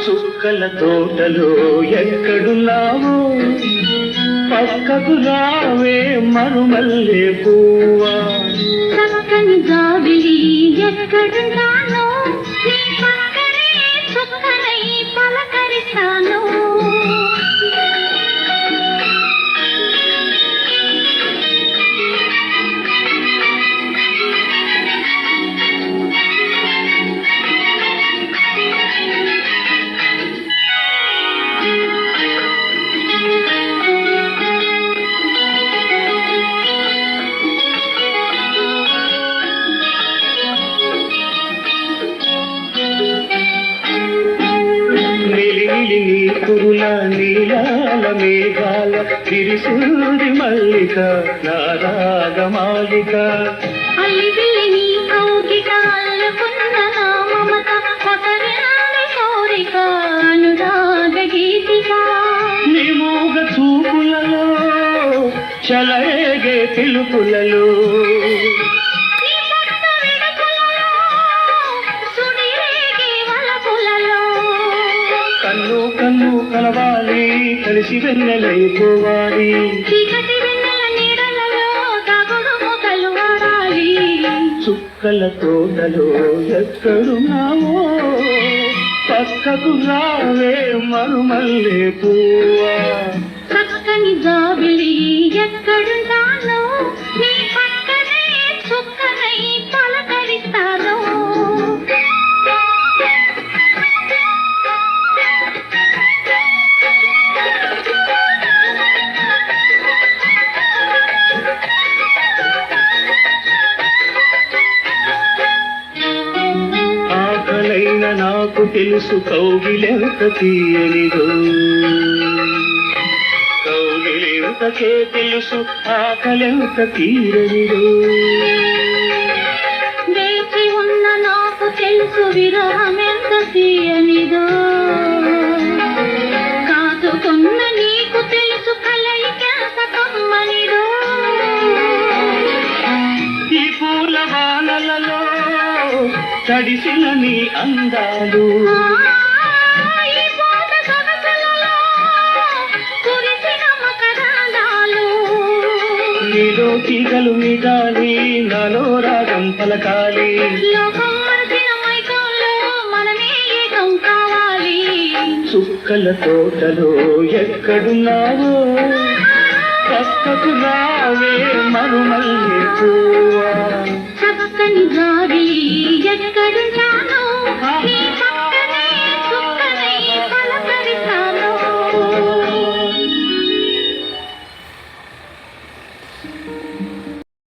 చుక్కల తోటలో ఎక్కడున్నావు పక్కకు రావే మరుమల్లె పువ్వా చక్కని జాబిలి ఎక్కడున్నాను నీ పక్కనే చుక్కనై పలకరిస్తాను నీ కురుల నీలాల మేఘాల తిరిసూరి మల్లిక నారాగమాలిక అల్లిబిల్లి నీ కౌగిట అల్లుకున్న నా మమత ఒకరినాని కోరిక అనురాగ గీతిక నీ మూగ చూపులలో చలరేగే పిలుపులలో కన్ను కన్ను కలవాలి కలిసి వెన్నెలైపోవాలి చీకటి వెన్నెల నీడలలో దాగుడు మొగలు వాడాలి చుక్కల తోటలో ఎక్కడున్నావో పక్కకు రావే మరుమల్లె పువ్వా చక్కని జాబిలి ఎక్కడున్నాను నీ పక్కనే చుక్కనై పలకరిస్తాను ఆకలైన నాకు తెలుసు కౌగిలెంత తీయనిదో కౌగిలెంతకే తెలుసు ఆకలెంత తీరనిదో వేచి ఉన్న నాకు తెలుసు విరహమెంత తీయనిదో కాదుకున్న నీకు తెలుసు కలయికెంత కమ్మనిదో ఈ పూల వానలలో తడిసిన నీ అందాలు ఈ పూట సొగసులలో కురిసిన మకరందాలు నీలో తీగలు మిగాలి నాలో రాగం పలకాలి లోకం మరిచిన మైకంలో మనమే ఏకం కావాలి చుక్కల తోటలో ఎక్కడున్నావో పక్కకు రావే మరుమల్లె పువ్వా